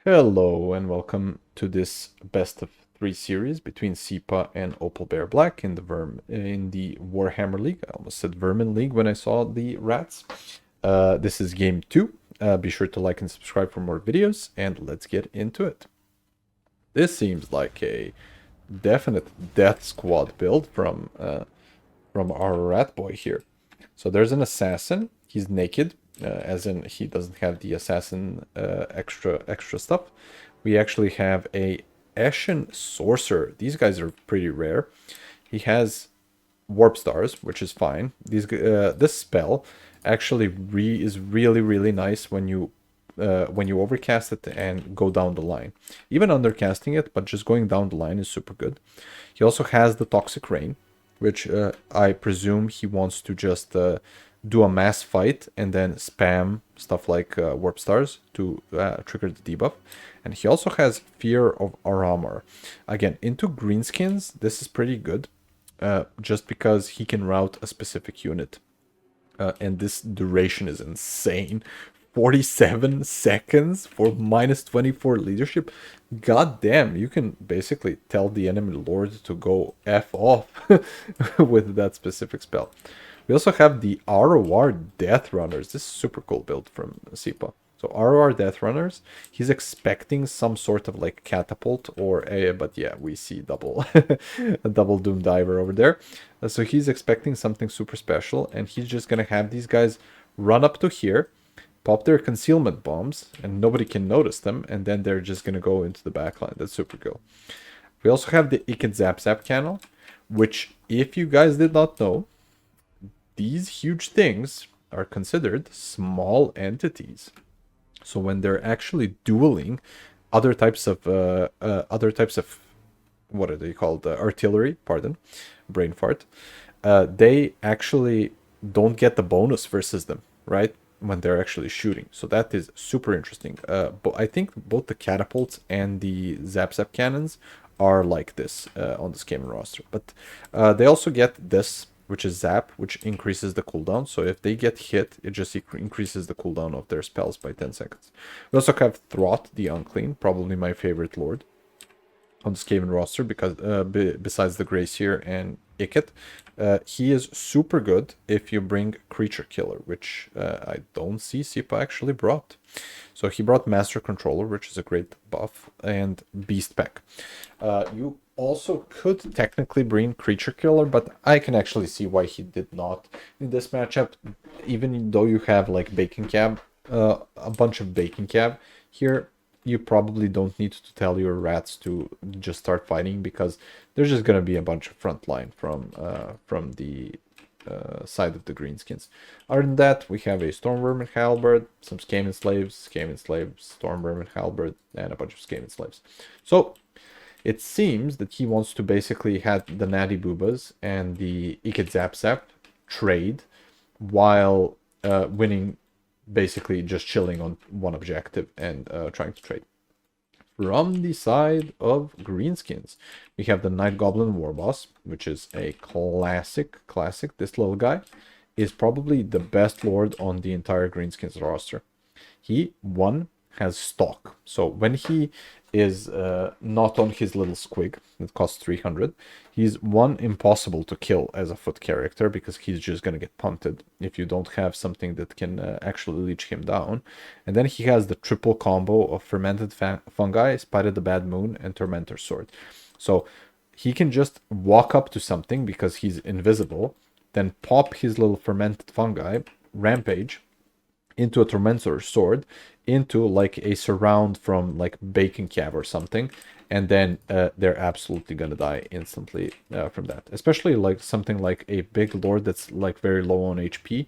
Hello and welcome to this best of three series between Sipa and Opalbearblack in the Warhammer League. I almost said Vermin League when I saw the rats. This is game two. Be sure to like and subscribe for more videos, and let's get into it. This seems like a definite death squad build from our rat boy here. So there's an assassin. He's naked, as in he doesn't have the assassin extra stuff. We actually have a Ashen Sorcerer. These guys are pretty rare. He has warp stars, which is fine. This spell actually is really nice when you overcast it and go down the line. Even undercasting it, but just going down the line is super good. He also has the Toxic Rain, which I presume he wants to just do a mass fight and then spam stuff like warp stars to trigger the debuff. And he also has Fear of Armor. Again, into Greenskins, this is pretty good, just because he can route a specific unit. And this duration is insane. 47 seconds for minus 24 leadership. God damn, you can basically tell the enemy lord to go F off with that specific spell. We also have the ROR Death Runners. This is super cool build from Sipa. So ROR Death Runners, he's expecting some sort of like catapult or a, but yeah, we see double a double Doom Diver over there. So he's expecting something super special, and he's just gonna have these guys run up to here, pop their concealment bombs, and nobody can notice them, and then they're just gonna go into the backline. That's super cool. We also have the Ikit Zap Zap Cannon, which, if you guys did not know, these huge things are considered small entities. So when they're actually dueling other types of what are they called? Artillery, pardon, brain fart. They actually don't get the bonus versus them, right? When they're actually shooting. So that is super interesting. But I think both the catapults and the Zap Zap cannons are like this on the Skaven roster. But they also get this, which is Zap, which increases the cooldown. So if they get hit, it just increases the cooldown of their spells by 10 seconds. We also have Throt, the Unclean, probably my favorite lord on the Skaven roster, because besides the Gracier and Ikit, he is super good if you bring Creature Killer, which I don't see Sipa actually brought. So he brought Master Controller, which is a great buff, and Beast Pack. You also could technically bring Creature Killer, but I can actually see why he did not in this matchup, even though you have like Bacon Cab, a bunch of Bacon Cab here. You probably don't need to tell your rats to just start fighting, because there's just gonna be a bunch of front line from the side of the Greenskins. Other than that, we have a Stormvermin Halberd, some Skaven Slaves, Stormvermin Halberd, and a bunch of Skaven Slaves. So it seems that he wants to basically have the Natty Boobas and the Ikit Zap Zap trade while winning, basically just chilling on one objective and trying to trade. From the side of Greenskins, we have the Night Goblin Warboss, which is a classic. This little guy is probably the best lord on the entire Greenskins roster. He, one, has stock. So when he is not on his little squig that costs 300, he's one, impossible to kill as a foot character, because he's just gonna get punted if you don't have something that can actually leech him down. And then he has the triple combo of Fermented Fungi, Spite of the Bad Moon, and Tormentor Sword. So he can just walk up to something because he's invisible, then pop his little Fermented Fungi, rampage into a Tormentor Sword, into like a surround from like Bacon Cab or something, and then they're absolutely gonna die instantly from that. Especially like something like a big lord that's like very low on HP,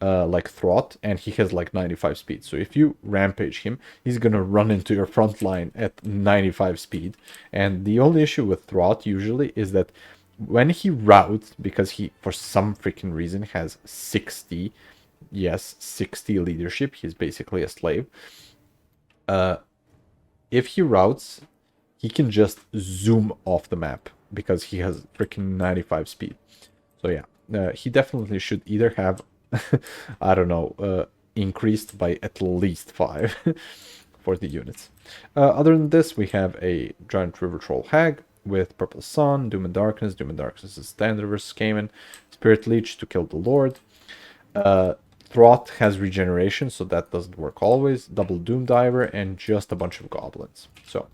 like Throt, and he has like 95 speed. So if you rampage him, he's gonna run into your front line at 95 speed. And the only issue with Throt usually is that when he routes, because he for some freaking reason has 60 leadership, he's basically a slave. If he routes, he can just zoom off the map because he has freaking 95 speed. So yeah, he definitely should either have I don't know, increased by at least 5 for the units. Other than this, we have a Giant River Troll Hag with Purple Sun, Doom and Darkness. Doom and Darkness is standard versus Skaven. Spirit Leech to kill the Lord. Throat has regeneration, so that doesn't work always. Double Doom Diver and just a bunch of goblins. So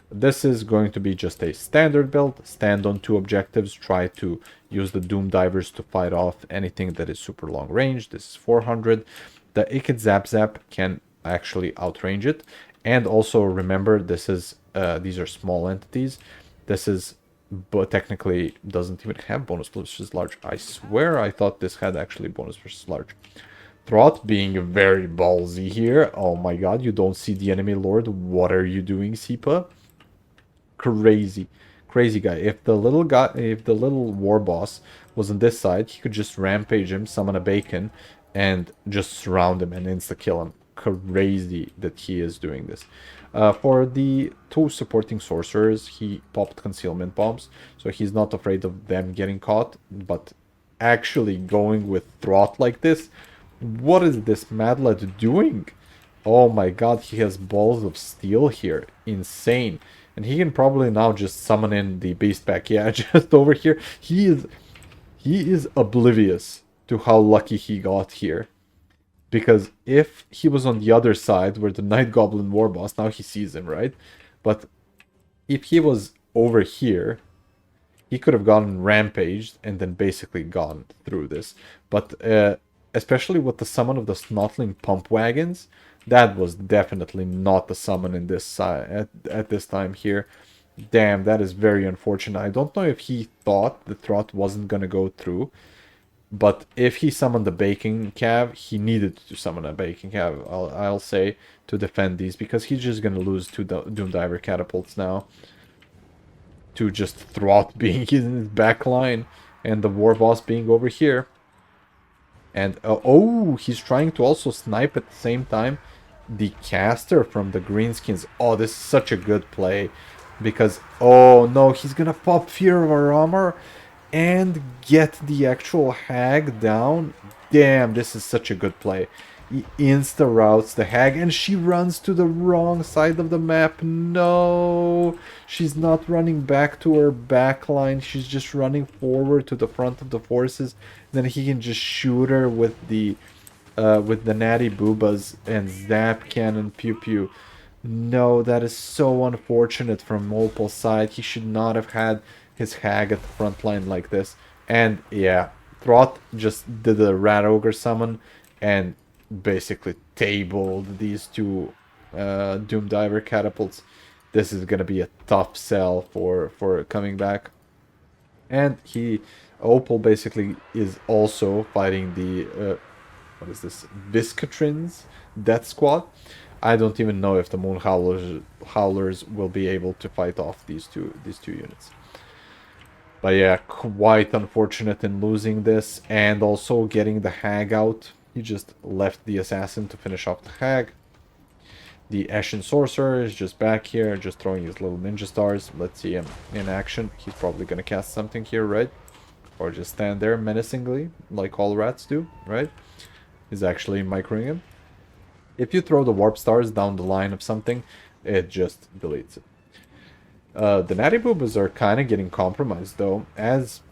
this is going to be just a standard build. Stand on 2 objectives. Try to use the Doom Divers to fight off anything that is super long range. This is 400. The Ikit Zap Zap can actually outrange it. And also remember, this is these are small entities. This is, but technically doesn't even have bonus versus large. I swear I thought this had actually bonus versus large. Throat being very ballsy here. Oh my god, you don't see the enemy lord. What are you doing, Sipa? Crazy. Crazy guy. If the little war boss was on this side, he could just rampage him, summon a bacon, and just surround him and insta-kill him. Crazy that he is doing this. For the 2 supporting sorcerers, he popped concealment bombs, so he's not afraid of them getting caught, but actually going with Throat like this, what is this mad lad doing? Oh my god, he has balls of steel here. Insane. And he can probably now just summon in the beast pack. Yeah, just over here. He is oblivious to how lucky he got here. Because if he was on the other side, where the Night Goblin War Boss, now he sees him, right? But if he was over here, he could have gotten rampaged and then basically gone through this. But especially with the summon of the Snotling Pump Wagons, that was definitely not the summon in this at this time here. Damn, that is very unfortunate. I don't know if he thought the Throat wasn't going to go through. But if he summoned the Baking Cav, he needed to summon a Baking Cav, I'll say, to defend these. Because he's just going to lose 2 Doom Diver Catapults now. To just Throat being in his back line. And the War Boss being over here. And, oh, he's trying to also snipe at the same time the caster from the Greenskins. Oh, this is such a good play. Because, oh no, he's going to pop Fear of our Armor and get the actual hag down. Damn, this is such a good play. He insta-routes the hag, and she runs to the wrong side of the map. No, she's not running back to her back line. She's just running forward to the front of the forces. Then he can just shoot her with the natty boobas and zap cannon pew pew. No, that is so unfortunate from Opal's side. He should not have had his hag at the front line like this. And yeah, Throat just did a Rat Ogre summon and basically tabled these 2 Doom Diver catapults. This is gonna be a tough sell for coming back. And Opal basically is also fighting the what is this, Viscatrins Death Squad. I don't even know if the Moon Howlers will be able to fight off these two units. But yeah, quite unfortunate in losing this, and also getting the hag out. He just left the assassin to finish off the hag. The Ashen Sorcerer is just back here, just throwing his little ninja stars. Let's see him in action. He's probably gonna cast something here, right? Or just stand there menacingly, like all rats do, right? He's actually microing him. If you throw the warp stars down the line of something, it just deletes it. The Natty Boobas are kind of getting compromised, though. As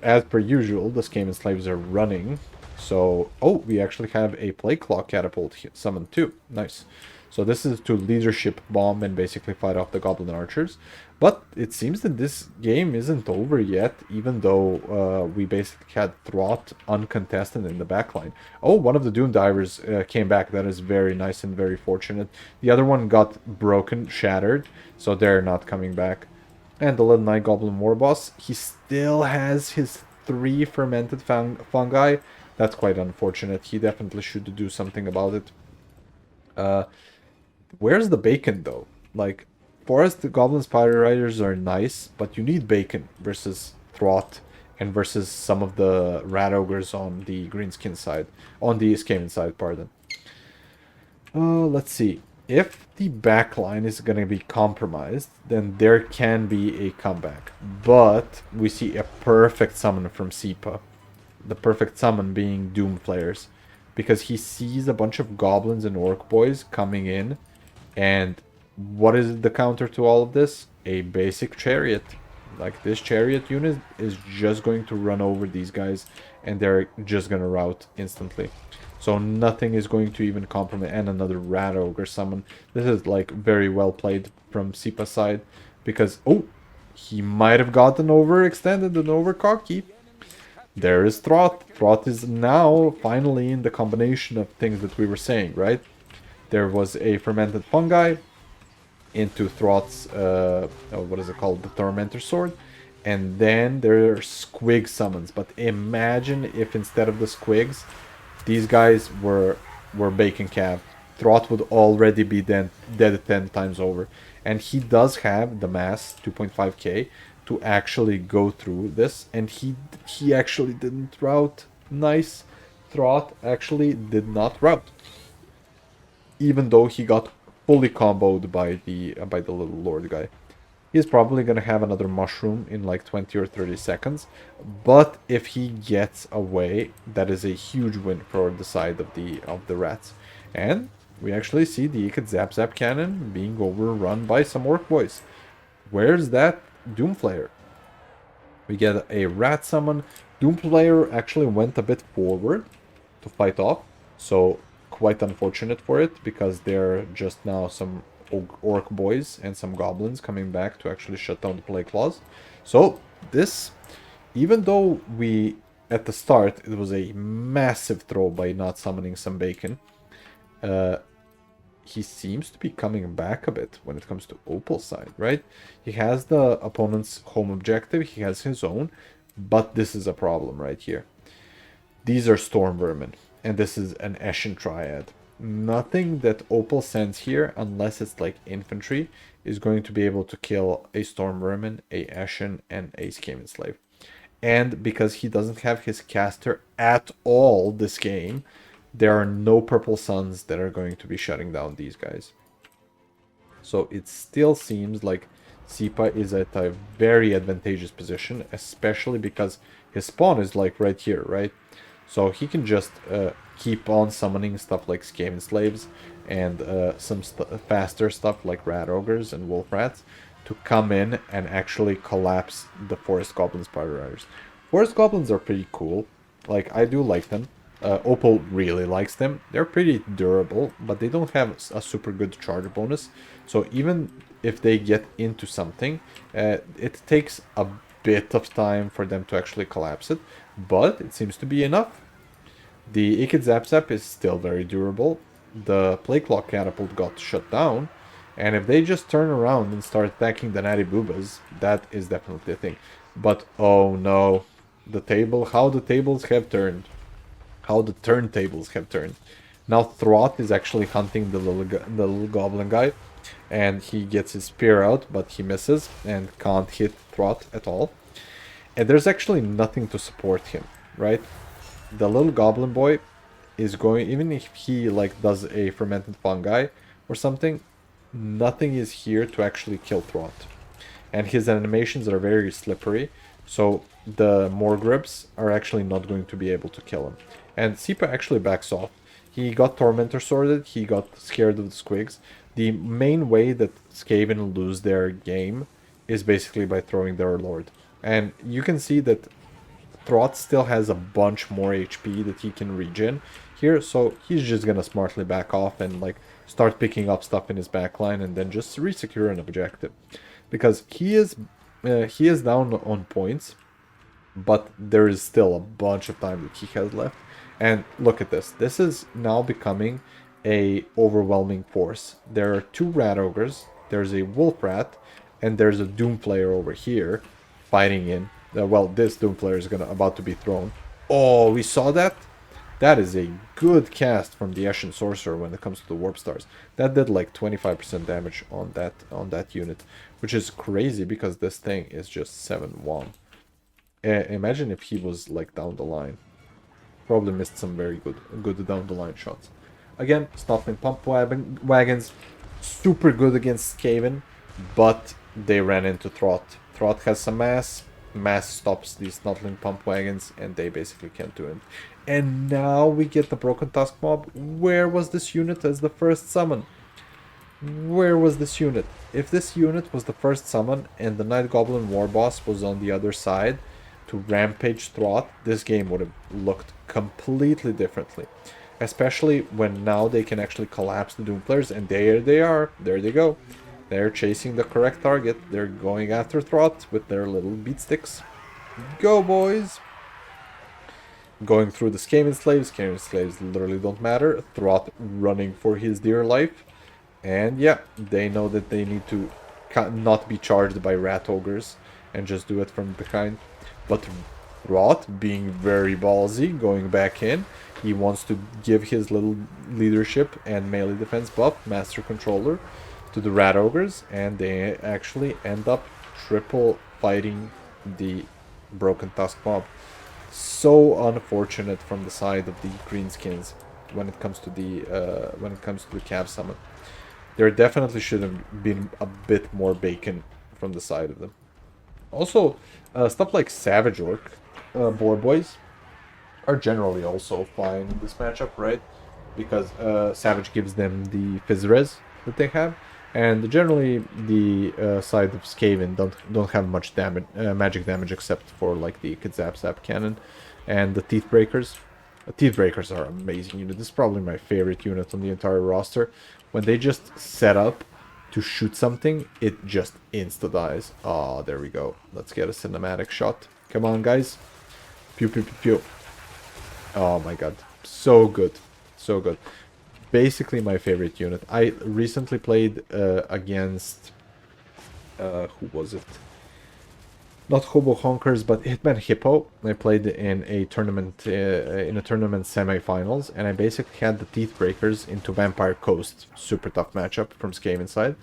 per usual, the Skaven slaves are running. So, oh, we actually have a Plague Claw catapult summoned too. Nice. So this is to leadership bomb and basically fight off the Goblin Archers. But it seems that this game isn't over yet, even though we basically had Throat uncontested in the backline. Oh, one of the Doom Divers came back. That is very nice and very fortunate. The other one got broken, shattered, so they're not coming back. And the little Night Goblin Warboss, he still has his 3 fermented fungi. That's quite unfortunate. He definitely should do something about it. Where's the bacon, though? Like, Forest Goblin Spider Riders are nice, but you need bacon versus Throat and versus some of the Rat Ogres on the Greenskin side. On the Skaven side, pardon. Let's see. If the backline is going to be compromised, then there can be a comeback. But we see a perfect summon from Sipa. The perfect summon being Doom Flayers. Because he sees a bunch of goblins and orc boys coming in And what is the counter to all of this? A basic chariot. Like, this chariot unit is just going to run over these guys, and they're just gonna rout instantly. So nothing is going to even compromise. And another rat ogre summon. This is like very well played from Sipa's side, because oh, he might have gotten overextended and over cocky. There is Throth. Throth is now finally in the combination of things that we were saying, right? There was a fermented fungi into Throth's, what is it called? The Tormentor Sword. And then there are squig summons. But imagine if instead of the squigs, these guys were bacon calf. Throth would already be dead 10 times over. And he does have the mass, 2.5k, to actually go through this. And he actually didn't rout. Nice. Throth actually did not rout. Even though he got fully comboed by the little lord guy. He's probably gonna have another mushroom in like 20 or 30 seconds. But if he gets away, that is a huge win for the side of the rats. And we actually see the Ikit Zap Zap cannon being overrun by some orc boys. Where's that Doomflayer? We get a rat summon. Doomflayer actually went a bit forward to fight off. So quite unfortunate for it, because they're just now some orc boys and some goblins coming back to actually shut down the plague claws. So this, even though we at the start it was a massive throw by not summoning some bacon, he seems to be coming back a bit when it comes to Opal's side, right? He has the opponent's home objective, he has his own, but this is a problem right here. These are storm vermin, and this is an Eshin triad. Nothing that Opal sends here, unless it's like infantry, is going to be able to kill a storm vermin, a Eshin, and a Skaven slave. And because he doesn't have his caster at all this game, there are no purple suns that are going to be shutting down these guys. So it still seems like Sipa is at a very advantageous position, especially because his spawn is like right here, right? So he can just keep on summoning stuff like Skaven slaves and some faster stuff like rat ogres and wolf rats to come in and actually collapse the forest goblin spider riders. Forest goblins are pretty cool. Like, I do like them. Opal really likes them. They're pretty durable, but they don't have a super good charge bonus. So even if they get into something, it takes a bit of time for them to actually collapse it, but it seems to be enough. The Ikit Zap Zap is still very durable. The Plague Claw Catapult got shut down, and if they just turn around and start attacking the Natty Boobas, that is definitely a thing. But oh no, the table, how the tables have turned. How the turntables have turned. Now Throth is actually hunting the little goblin guy, and he gets his spear out, but he misses and can't hit Throth at all. And there's actually nothing to support him, right? The little goblin boy is going, even if he like does a fermented fungi or something, nothing is here to actually kill Throth. And his animations are very slippery, so the Morgribs are actually not going to be able to kill him. And Sipa actually backs off. He got Tormentor Sworded, he got scared of the squigs. The main way that Skaven lose their game is basically by throwing their lord. And you can see that Throth still has a bunch more HP that he can regen here, so he's just gonna smartly back off and like start picking up stuff in his backline and then just resecure an objective. Because he is down on points, but there is still a bunch of time that he has left. And look at this. This is now becoming a overwhelming force. There are two rat ogres, there's a wolf rat, and there's a Doomflayer over here fighting in. Well, this Doomflayer is about to be thrown. Oh, we saw that? That is a good cast from the Eshin Sorcerer when it comes to the Warp Stars. That did like 25% damage on that unit, which is crazy because this thing is just 7-1. Imagine if he was like down the line. Probably missed some very good down the line shots. Again, Snotling Pump Wagons, super good against Skaven, but they ran into Throth. Throth has some mass. Mass stops these Snotling Pump Wagons, and they basically can't do it. And now we get the Broken Tusk Mob. Where was this unit as the first summon? Where was this unit? If this unit was the first summon and the Night Goblin War Boss was on the other side to rampage Throt, this game would have looked completely differently. Especially when now they can actually collapse the Doom players, and there they are. There they go. They're chasing the correct target. They're going after Throt with their little beat sticks. Go, boys! Going through the Skaven slaves. Skaven slaves literally don't matter. Throt running for his dear life. And yeah, they know that they need to not be charged by rat ogres and just do it from behind. But Rot, being very ballsy, going back in, he wants to give his little leadership and melee defense buff, Master Controller, to the rat ogres, and they actually end up triple fighting the Broken Tusk mob. So unfortunate from the side of the Greenskins when it comes to the Cav summon. There definitely should have been a bit more bacon from the side of them. Also, stuff like Savage Orc board boys are generally also fine in this matchup, right? Because Savage gives them the Fizz Res that they have, and generally the side of Skaven don't have much damage, magic damage, except for like the Kazap Zap cannon and the Teeth Breakers. Teeth Breakers are amazing unit. This is probably my favorite unit on the entire roster. When they just set up to shoot something, it just insta-dies. Oh, there we go. Let's get a cinematic shot. Come on, guys. Pew, pew, pew, pew. Oh my god. So good. So good. Basically my favorite unit. I recently played against... who was it? Not Hobo Honkers, but Hitman Hippo. I played in a tournament semi-finals, and I basically had the Teeth Breakers into Vampire Coast. Super tough matchup from Skaven side.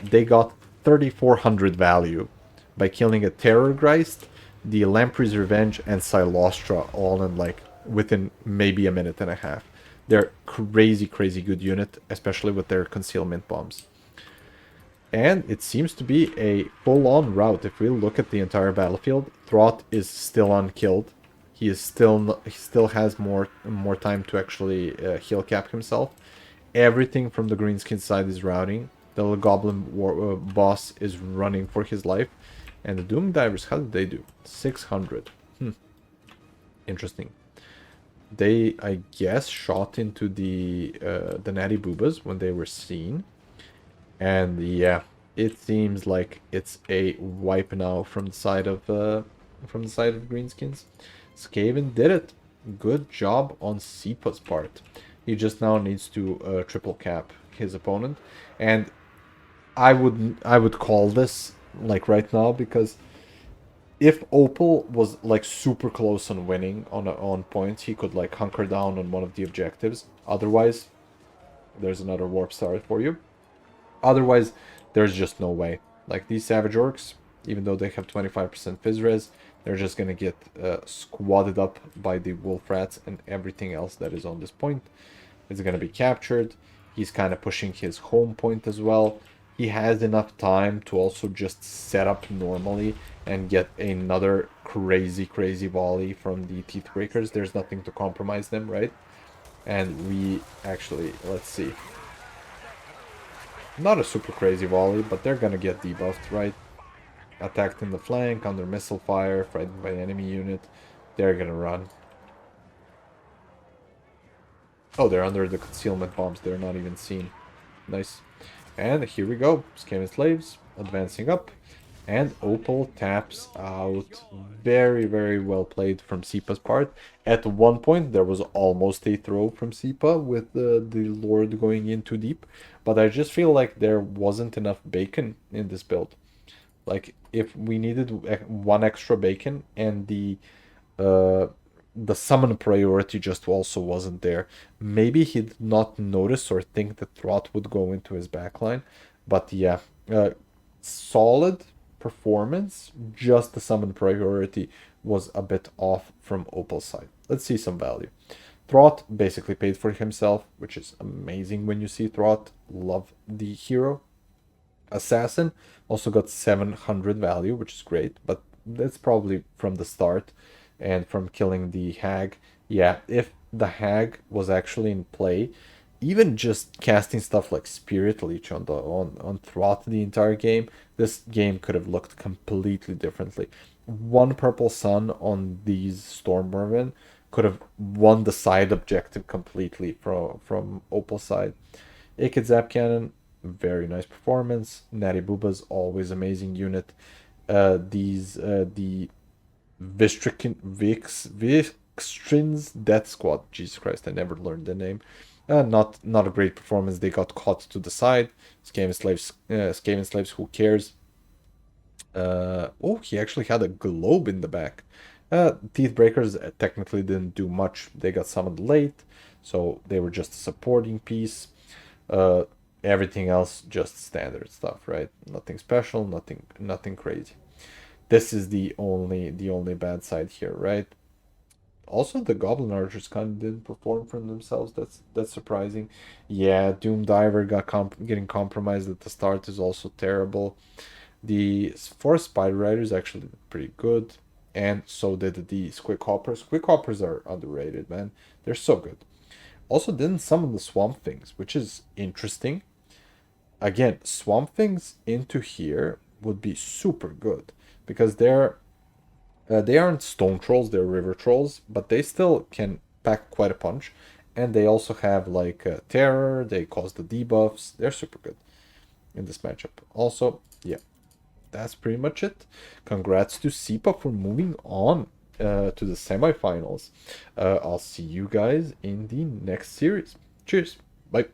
They got 3,400 value by killing a Terrorgeist, the Lamprey's Revenge, and Silostra all in like within maybe a minute and a half. They're crazy, crazy good unit, especially with their concealment bombs. And it seems to be a full-on rout. If we look at the entire battlefield, Throt is still unkilled. He still has more time to actually heal cap himself. Everything from the Greenskin side is routing. The little Goblin boss is running for his life. And the Doom Divers, how did they do? 600. Interesting. They, I guess, shot into the Natty Boobas when they were seen. And yeah, it seems like it's a wipe now from the side of Greenskins. Skaven did it. Good job on Sipa's part. He just now needs to triple cap his opponent, and I would call this like right now, because if Opal was like super close on winning on points, he could like hunker down on one of the objectives. Otherwise, there's another warp star for you. Otherwise, there's just no way. Like these Savage Orcs, even though they have 25% Fizz Res, they're just gonna get squatted up by the Wolf Rats, and everything else that is on this point is gonna be captured. He's kind of pushing his home point as well. He has enough time to also just set up normally and get another crazy, crazy volley from the Teeth Breakers. There's nothing to compromise them, right? And we actually, let's see. Not a super crazy volley, but they're gonna get debuffed, right? Attacked in the flank, under missile fire, frightened by enemy unit. They're gonna run. Oh, they're under the concealment bombs. They're not even seen. Nice. And here we go. Skaven slaves advancing up. And Opal taps out. Very, very well played from Sipa's part. At one point, there was almost a throw from Sipa with the Lord going in too deep. But I just feel like there wasn't enough bacon in this build. Like, if we needed one extra bacon, and the summon priority just also wasn't there. Maybe he did not notice or think that Throt would go into his backline. But yeah, solid performance. Just the summon priority was a bit off from Opal's side. Let's see some value. Throt basically paid for himself, which is amazing when you see Throt. Love the hero. Assassin also got 700 value, which is great, but that's probably from the start and from killing the Hag. Yeah, if the Hag was actually in play, even just casting stuff like Spirit Leech on throughout the entire game, this game could have looked completely differently. One purple sun on these Storm Mermen could have won the side objective completely from Opal's side. Akid Zap Cannon, very nice performance. Natty Booba's always amazing unit. The Vixtrin's Death Squad. Jesus Christ, I never learned the name. Not a great performance. They got caught to the side. Skaven slaves. Who cares? Oh, he actually had a globe in the back. Teeth Breakers technically didn't do much. They got summoned late, so they were just a supporting piece. Everything else just standard stuff, right? Nothing special, nothing crazy. This is the only bad side here, right? Also, the Goblin Archers kind of didn't perform for themselves. That's surprising. Yeah, Doom Diver getting compromised at the start is also terrible. The 4 Spider Riders actually did pretty good, and so did the Squig Hoppers. Squig Hoppers are underrated, man. They're so good. Also didn't summon the Swamp Things, which is interesting. Again, Swamp Things into here would be super good because they aren't stone trolls, they're river trolls, but they still can pack quite a punch. And they also have like terror, they cause the debuffs. They're super good in this matchup. Also, yeah, that's pretty much it. Congrats to Sipa for moving on to the semifinals. I'll see you guys in the next series. Cheers. Bye.